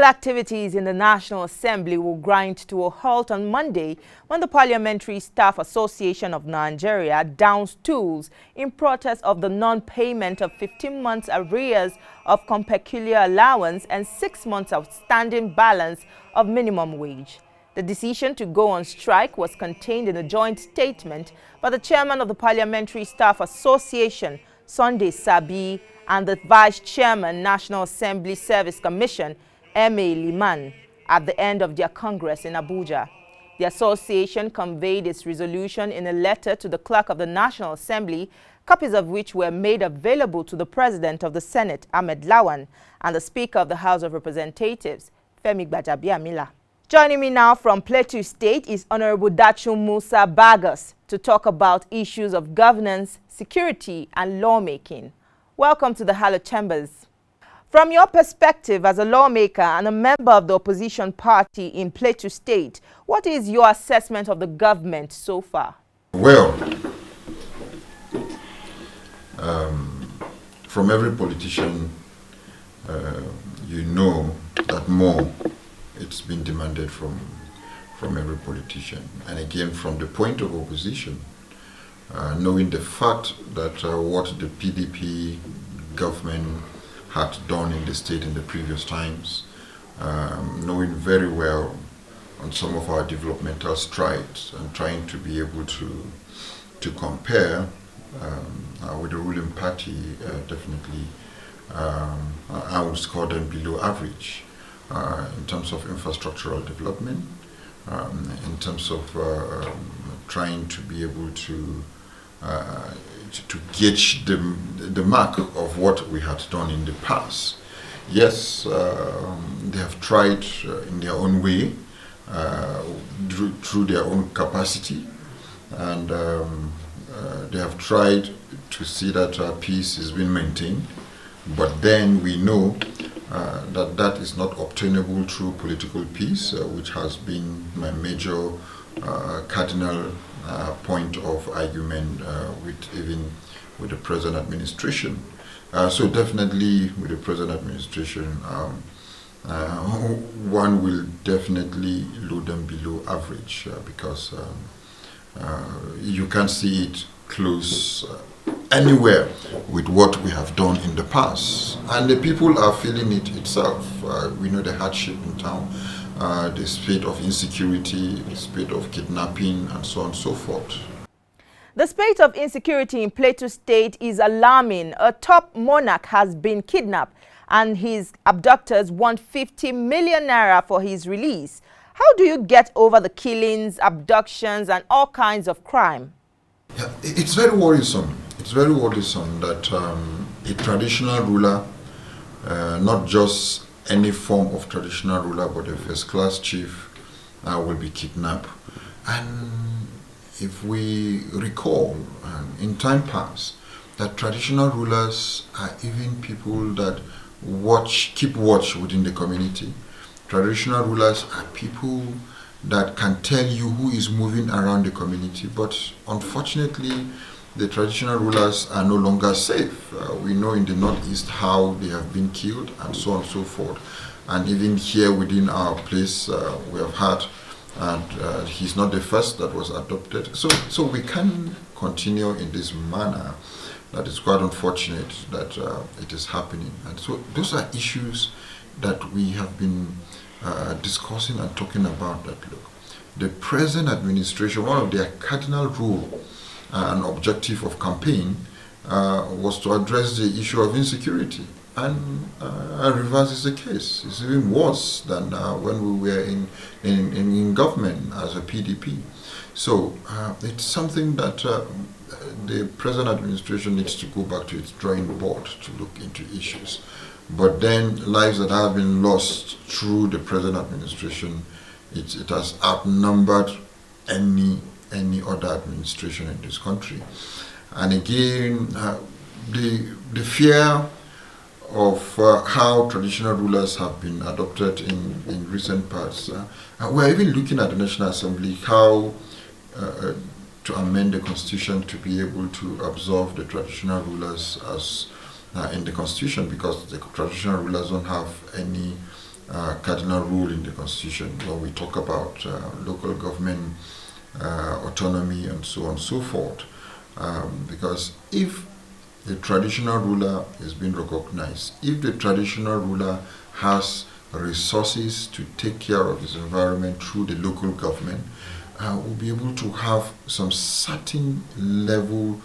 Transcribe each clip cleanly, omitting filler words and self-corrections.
Activities in the National Assembly will grind to a halt on Monday when the Parliamentary Staff Association of Nigeria downs tools in protest of the non-payment of 15 months arrears of compeculiar allowance and 6 months outstanding balance of minimum wage. The decision to go on strike was contained in a joint statement by the chairman of the Parliamentary Staff Association, Sunday Sabi, and the vice chairman, National Assembly Service Commission, M.A. Liman, at the end of their Congress in Abuja. The association conveyed its resolution in a letter to the clerk of the National Assembly, copies of which were made available to the President of the Senate, Ahmed Lawan, and the Speaker of the House of Representatives, Femi Gbajabiamila. Joining me now from Plateau State is Honourable Musa Bagos to talk about issues of governance, security, and lawmaking. Welcome to the Hallowed Chambers. From your perspective as a lawmaker and a member of the opposition party in Plateau State, what is your assessment of the government so far? Well, from every politician, you know that more it's been demanded from every politician. And again, from the point of opposition, knowing the fact that what the PDP government had done in the state in the previous times, knowing very well on some of our developmental strides and trying to be able to compare with the ruling party, definitely I would score them below average in terms of infrastructural development, in terms of trying to be able to gauge the mark of what we had done in the past. Yes, they have tried in their own way, through their own capacity, and they have tried to see that peace is being maintained. But then we know that is not obtainable through political peace, which has been my major cardinal point of argument with the present administration. So definitely with the present administration, one will definitely load them below average because you can't see it close anywhere with what we have done in the past. And the people are feeling it itself. We know the hardship in town, the spate of insecurity, the spate of kidnapping, and so on and so forth. The spate of insecurity in Plateau State is alarming. A top monarch has been kidnapped and his abductors want 50 million naira for his release. How do you get over the killings, abductions, and all kinds of crime? Yeah, it's very worrisome. It's very worrisome that a traditional ruler, not just any form of traditional ruler, but a first-class chief will be kidnapped. And if we recall, in time past, that traditional rulers are even people that keep watch within the community. Traditional rulers are people that can tell you who is moving around the community, but unfortunately, the traditional rulers are no longer safe. We know in the Northeast how they have been killed and so on and so forth. And even here within our place, we have had, and he's not the first that was adopted. So we can continue in this manner. That is quite unfortunate that it is happening. And so those are issues that we have been discussing and talking about. That look, the present administration, one of their cardinal rule and objective of campaign was to address the issue of insecurity. And reverse is the case. It's even worse than when we were in government as a PDP. So it's something that the present administration needs to go back to its drawing board to look into issues. But then lives that have been lost through the present administration, it has outnumbered any other administration in this country. And again, the fear of how traditional rulers have been adopted in recent past. We're even looking at the National Assembly, how to amend the Constitution to be able to absorb the traditional rulers as in the Constitution, because the traditional rulers don't have any cardinal rule in the Constitution when we talk about local government autonomy and so on and so forth. Because if the traditional ruler is being recognized, if the traditional ruler has resources to take care of his environment through the local government, we'll be able to have some certain level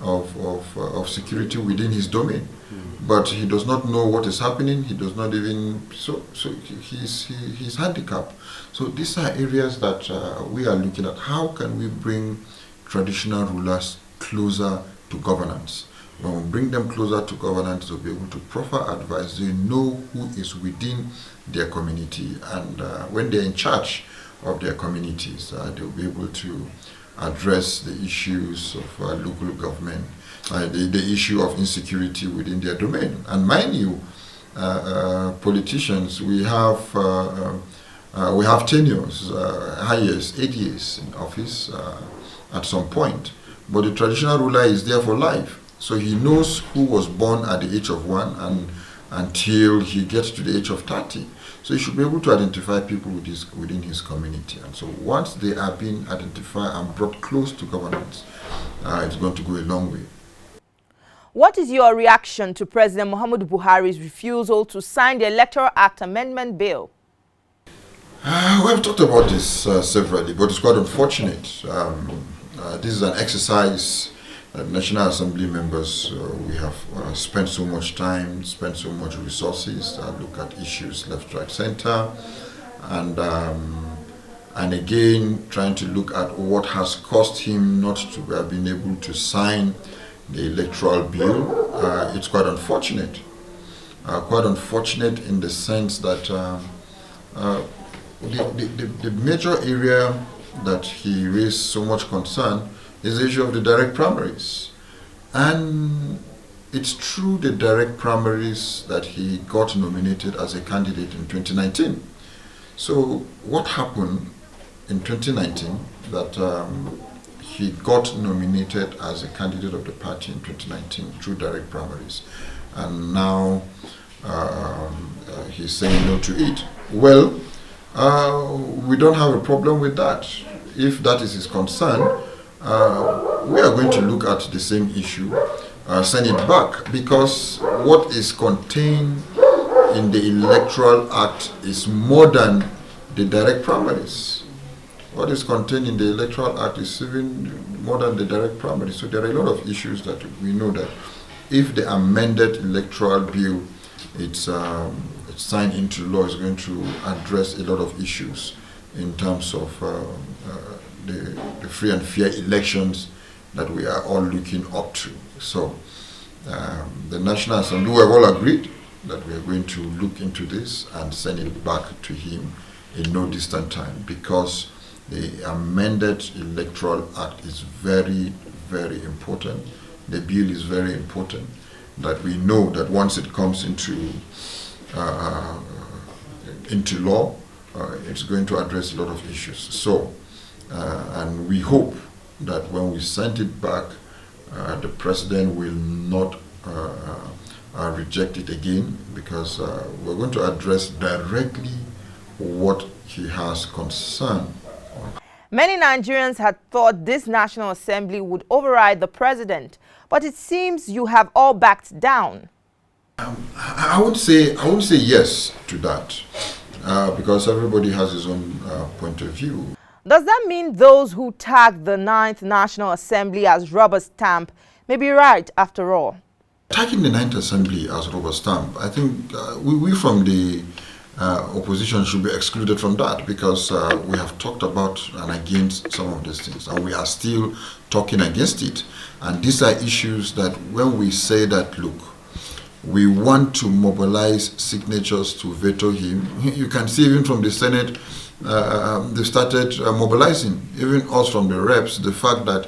of security within his domain. But he does not know what is happening. He does not even he's handicapped. So these are areas that we are looking at. How can we bring traditional rulers closer to governance? When we bring them closer to governance, they'll be able to proffer advice. They know who is within their community, and when they're in charge of their communities, they'll be able to address the issues of local government, the issue of insecurity within their domain. And mind you, politicians, we have tenures, highest 8 years in office at some point, but the traditional ruler is there for life. So he knows who was born at the age of 1 and until he gets to the age of 30. So he should be able to identify people within his community. And so once they are being identified and brought close to governance, it's going to go a long way. What is your reaction to President Muhammadu Buhari's refusal to sign the Electoral Act Amendment Bill? We have talked about this severally, but it's quite unfortunate. This is an exercise that National Assembly members, we have spent so much time, spent so much resources, look at issues left, right, center, and again trying to look at what has caused him not to have been able to sign the electoral bill. It's quite unfortunate. Quite unfortunate in the sense that the major area that he raised so much concern is the issue of the direct primaries. And it's through the direct primaries that he got nominated as a candidate in 2019. So what happened in 2019 that he got nominated as a candidate of the party in 2019 through direct primaries, and now he's saying no to it? Well, we don't have a problem with that. If that is his concern, we are going to look at the same issue, send it back, because what is contained in the Electoral Act is more than the direct primaries. What is contained in the Electoral Act is even more than the direct primaries. So there are a lot of issues that we know that if the amended electoral bill it's signed into law, is going to address a lot of issues in terms of the free and fair elections that we are all looking up to. So the National Assembly, we have all agreed that we are going to look into this and send it back to him in no distant time, because the amended Electoral Act is very, very important. The bill is very important, that we know that once it comes into law, it's going to address a lot of issues. So, and we hope that when we send it back, the president will not reject it again, because we're going to address directly what he has concern on. Many Nigerians had thought this National Assembly would override the president, but it seems you have all backed down. I would say yes to that, because everybody has his own point of view. Does that mean those who tag the 9th National Assembly as rubber stamp may be right after all? Tagging the 9th Assembly as rubber stamp, I think we from the opposition should be excluded from that, because we have talked about and against some of these things, and we are still talking against it. And these are issues that when we say that, look, we want to mobilize signatures to veto him, you can see even from the Senate, they started mobilizing, even us from the reps, the fact that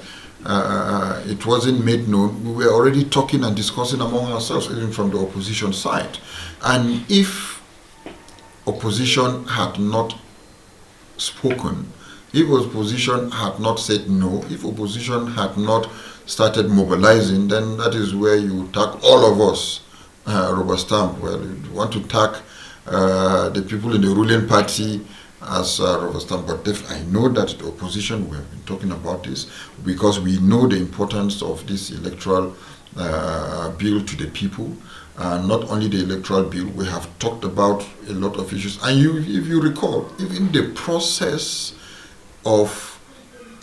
it wasn't made known. We were already talking and discussing among ourselves, even from the opposition side. And if opposition had not spoken, if opposition had not said no, if opposition had not started mobilizing, then that is where you tag all of us rubber stamp. Well, you want to tag the people in the ruling party as Roverstam, but I know that the opposition, we have been talking about this because we know the importance of this electoral bill to the people. Not only the electoral bill, we have talked about a lot of issues. And if you recall, even the process of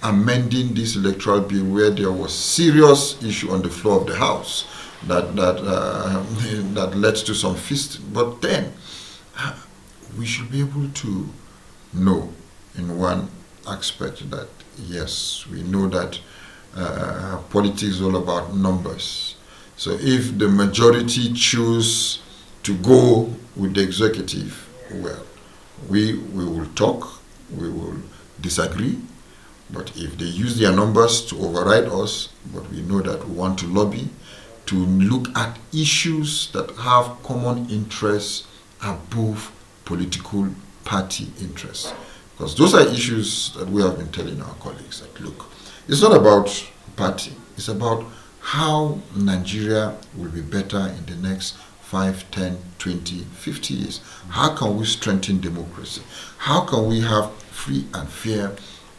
amending this electoral bill, where there was serious issue on the floor of the House that led to some feasting. But then we should be able to know in one aspect that yes, we know that politics is all about numbers. So if the majority choose to go with the executive, well, we will talk, we will disagree, but if they use their numbers to override us, but we know that we want to lobby, to look at issues that have common interests above political party interests. Because those are issues that we have been telling our colleagues that, look, it's not about party, it's about how Nigeria will be better in the next 5, 10, 20, 50 years. How can we strengthen democracy? How can we have free and fair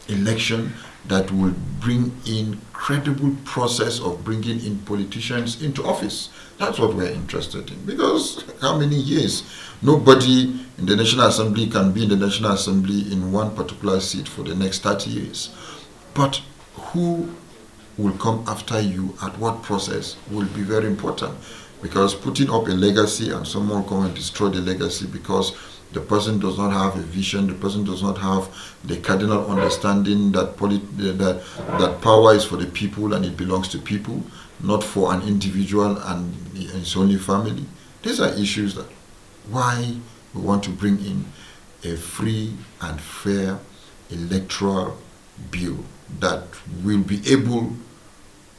election that will bring in credible process of bringing in politicians into office? That's what we're interested in. Because how many years? Nobody in the National Assembly can be in the National Assembly in one particular seat for the next 30 years. But who will come after you at what process will be very important. Because putting up a legacy and someone come and destroy the legacy because the person does not have a vision, the person does not have the cardinal understanding that that power is for the people and it belongs to people, not for an individual and his only family. These are issues that why we want to bring in a free and fair electoral bill that will be able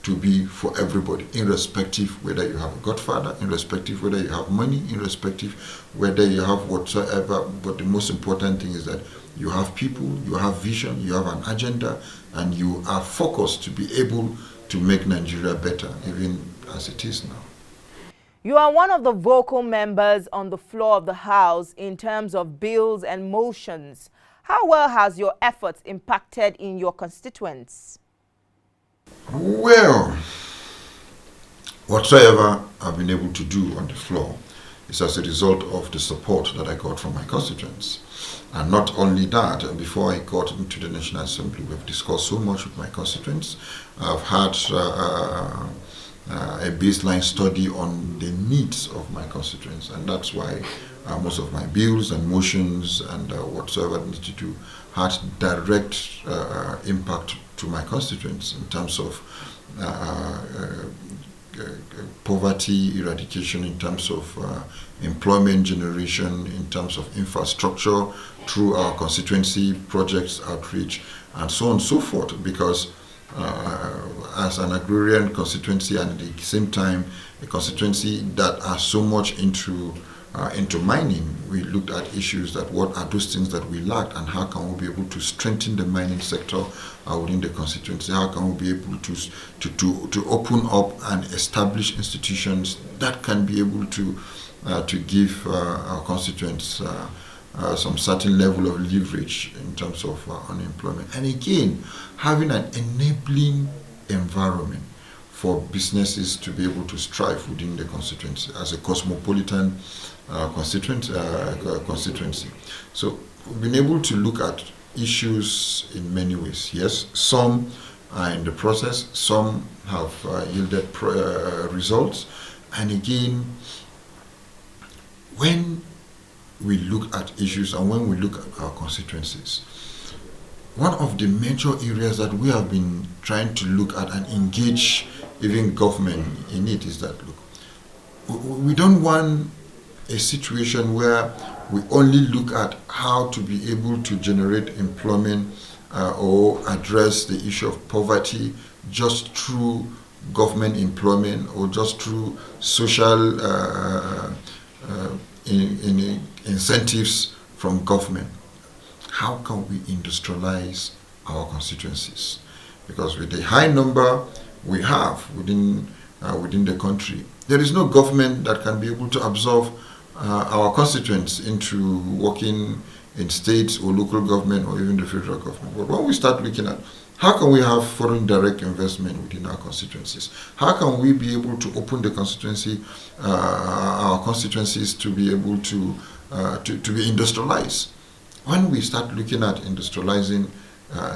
to be for everybody, irrespective whether you have a godfather, irrespective whether you have money, irrespective whether you have whatsoever. But the most important thing is that you have people, you have vision, you have an agenda, and you are focused to be able to make Nigeria better, even as it is now. You are one of the vocal members on the floor of the House in terms of bills and motions. How well has your efforts impacted in your constituents? Well, whatsoever I've been able to do on the floor is as a result of the support that I got from my constituents. And not only that, before I got into the National Assembly, we've discussed so much with my constituents. I've had a baseline study on the needs of my constituents, and that's why most of my bills and motions and whatsoever I need to do had direct impact to my constituents in terms of poverty eradication, in terms of employment generation, in terms of infrastructure through our constituency projects, outreach, and so on and so forth. Because as an agrarian constituency and at the same time a constituency that are so much into mining, we looked at issues that what are those things that we lacked and how can we be able to strengthen the mining sector within the constituency. How can we be able to open up and establish institutions that can be able to give our constituents some certain level of leverage in terms of unemployment. And again, having an enabling environment for businesses to be able to strive within the constituency as a cosmopolitan constituency. So we've been able to look at issues in many ways. Yes, some are in the process, some have yielded results. And again, when we look at issues and when we look at our constituencies, one of the major areas that we have been trying to look at and engage even government in it is that, look, we don't want a situation where we only look at how to be able to generate employment or address the issue of poverty just through government employment or just through social incentives from government. How can we industrialize our constituencies? Because with the high number we have within the country, there is no government that can be able to absorb our constituents into working in states or local government or even the federal government. But when we start looking at how can we have foreign direct investment within our constituencies, how can we be able to open the constituency, our constituencies to be able to be industrialized. When we start looking at industrializing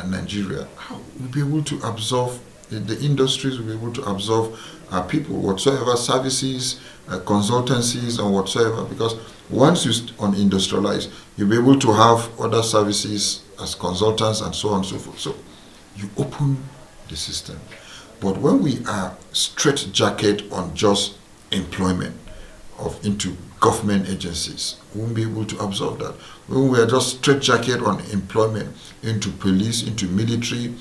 Nigeria, how we'll be able to absorb the industries, will be able to absorb people, whatsoever services, consultancies, and whatsoever. Because once you industrialize, you'll be able to have other services as consultants and so on and so forth. So you open the system. But when we are straitjacket on just employment into government agencies, we won't be able to absorb that. When we are just straitjacket on employment into police, into military,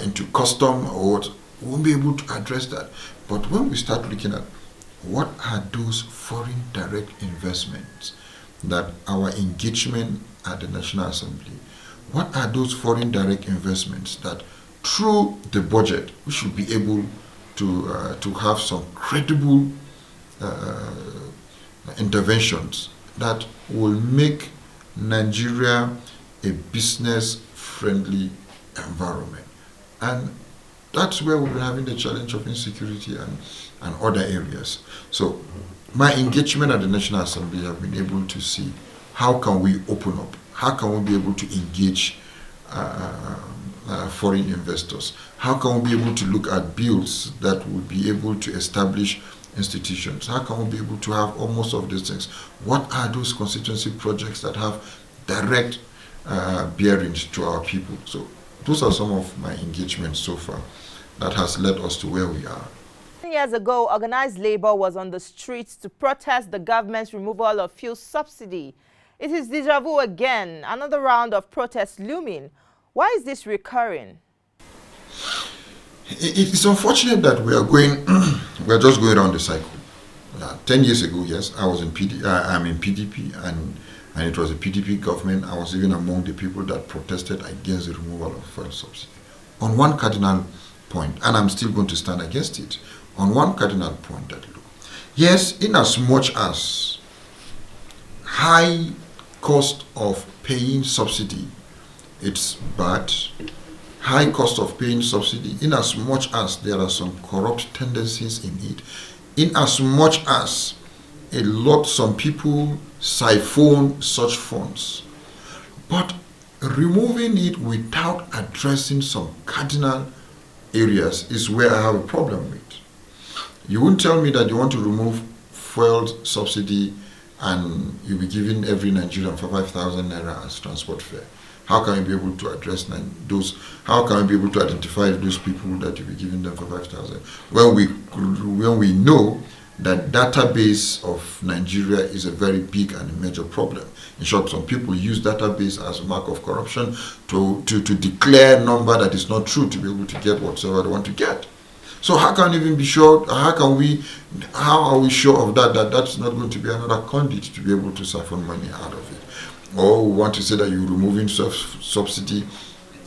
into custom, or what, we won't be able to address that. But when we start looking at what are those foreign direct investments that our engagement at the National Assembly, what are those foreign direct investments that through the budget we should be able to have some credible interventions that will make Nigeria a business-friendly environment. And that's where we'll be having the challenge of insecurity and other areas. So my engagement at the National Assembly have been able to see how can we open up, how can we be able to engage foreign investors, how can we be able to look at bills that will be able to establish institutions, how can we be able to have almost of these things. What are those constituency projects that have direct bearings to our people? So those are some of my engagements so far that has led us to where we are. 10 years ago, organized labor was on the streets to protest the government's removal of fuel subsidy. It is déjà vu again, another round of protests looming. Why is this recurring? It's unfortunate that we are just going around the cycle. 10 years ago, yes, I'm in PDP, and it was a PDP government. I was even among the people that protested against the removal of fuel subsidy. On one cardinal point, and I'm still going to stand against it, on one cardinal point that look, yes, in as much as high cost of paying subsidy, it's bad. High cost of paying subsidy, in as much as there are some corrupt tendencies in it, in as much as some people siphon such funds. But removing it without addressing some cardinal areas is where I have a problem with. You won't tell me that you want to remove fuel subsidy and you'll be giving every Nigerian for 5,000 naira as transport fare. How can you be able to address those? How can you be able to identify those people that you'll be giving them for 5,000? When we know that database of Nigeria is a very big and a major problem. In short, some people use database as a mark of corruption to declare a number that is not true to be able to get whatsoever they want to get. So how can we even be sure? How are we sure of that that's not going to be another conduit to be able to siphon money out of it? Or we want to say that you're removing subsidy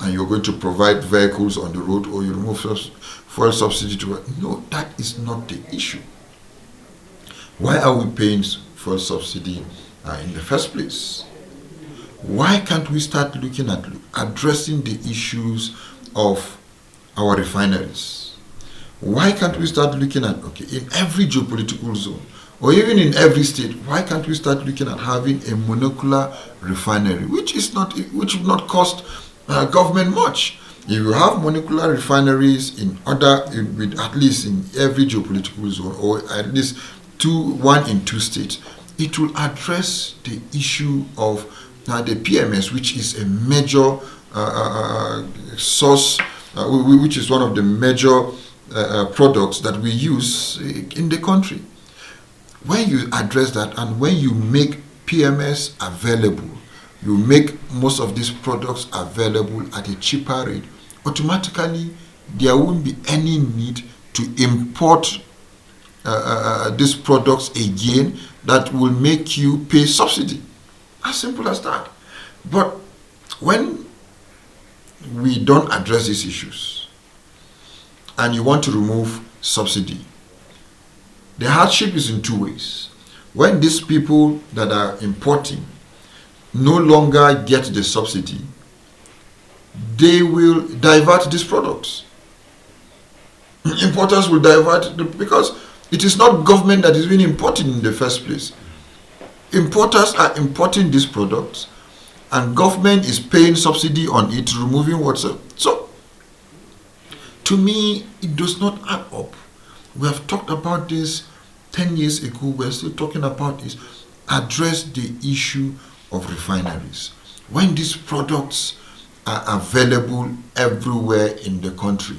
and you're going to provide vehicles on the road, or you remove fuel subsidy to... No, that is not the issue. Why are we paying fuel subsidy in the first place? Why can't we start looking at addressing the issues of our refineries? Why can't we start looking at, in every geopolitical zone, or even in every state, why can't we start looking at having a monocular refinery, which will not cost government much? If you have monocular refineries at least in every geopolitical zone, or at least one in two states, it will address the issue of the PMS, which is a major source, which is one of the major products that we use in the country. When you address that and when you make PMS available, you make most of these products available at a cheaper rate, automatically there won't be any need to import these products again that will make you pay subsidy. As simple as that. But when we don't address these issues and you want to remove subsidy, the hardship is in two ways. When these people that are importing no longer get the subsidy, they will divert these products. Importers will divert because it is not government that is being importing in the first place. Importers are importing these products and government is paying subsidy on it, removing whatsoever. So, to me, it does not add up. We have talked about this 10 years ago. We're still talking about this. Address the issue of refineries. When these products are available everywhere in the country,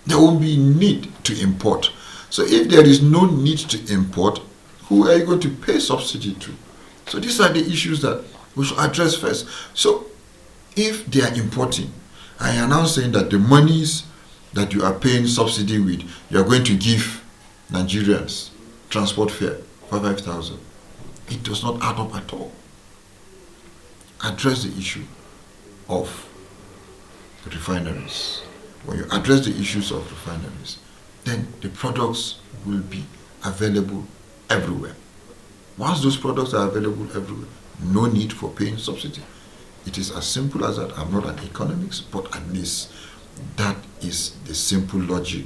there won't be need to import. So if there is no need to import, who are you going to pay subsidy to? So these are the issues that we should address first. So if they are importing, I am now saying that the monies that you are paying subsidy with, you are going to give Nigerians transport fare for 5,000. It does not add up at all. Address the issue of refineries. When you address the issues of refineries, then the products will be available everywhere. Once those products are available everywhere, no need for paying subsidy. It is as simple as that. I'm not an economist, but at least that is the simple logic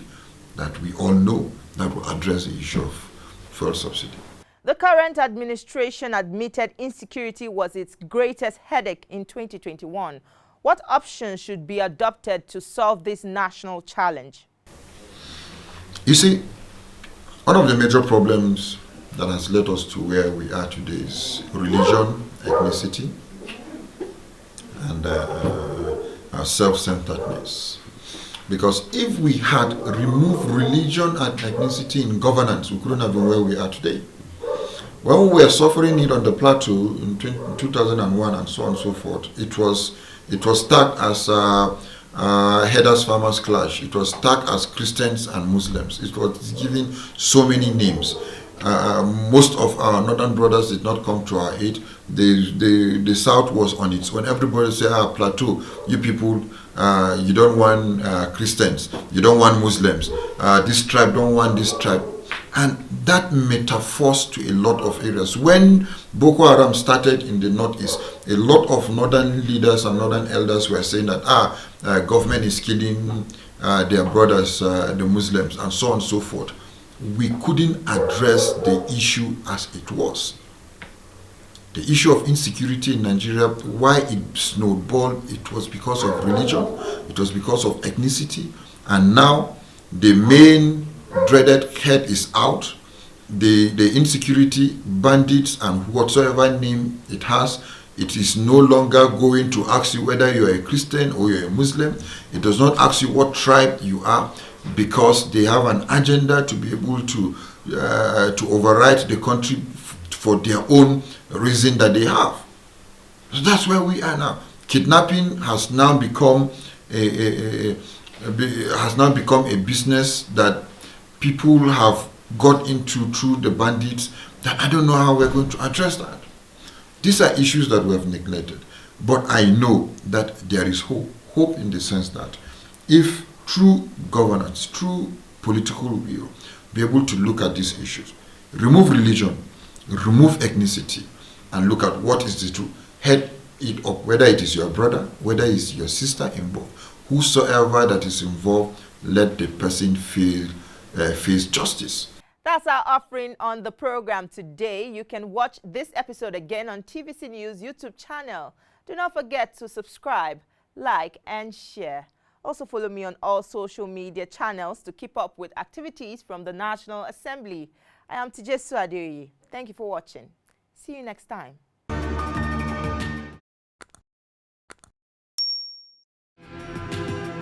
that we all know that will address the issue of fuel subsidy. The current administration admitted insecurity was its greatest headache in 2021. What options should be adopted to solve this national challenge? You see, one of the major problems that has led us to where we are today is religion, ethnicity, and self-centeredness. Because if we had removed religion and ethnicity in governance, we couldn't have been where we are today. When we were suffering it on the plateau in 2001 and so on and so forth, it was tagged as Headers Farmers Clash. It was tagged as Christians and Muslims. It was given so many names. Most of our northern brothers did not come to our aid. The south was on its own. Everybody said, plateau, you people, you don't want Christians, you don't want Muslims, this tribe don't want this tribe. And that metaphors to a lot of areas. When Boko Haram started in the northeast, a lot of northern leaders and northern elders were saying that government is killing their brothers, the Muslims, and so on and so forth. We couldn't address the issue as it was. The issue of insecurity in Nigeria, why it snowballed, it was because of religion, it was because of ethnicity, and now the main dreaded head is out. The insecurity, bandits, and whatsoever name it has, it is no longer going to ask you whether you are a Christian or you're a Muslim. It does not ask you what tribe you are, because they have an agenda to be able to override the country for their own reason that they have. So that's where we are now. Kidnapping has now become a business that people have got into through the bandits. That I don't know how we're going to address that. These are issues that we have neglected. But I know that there is hope. Hope in the sense that if through governance, through political will, be able to look at these issues, remove religion, remove ethnicity, and look at what is the truth, head it up, whether it is your brother, whether it is your sister involved, whosoever that is involved, let the person face justice. That's our offering on the program today. You can watch this episode again on TVC News YouTube channel. Do not forget to subscribe, like, and share. Also follow me on all social media channels to keep up with activities from the National Assembly. I am Tijesu Adeoye. Thank you for watching. See you next time.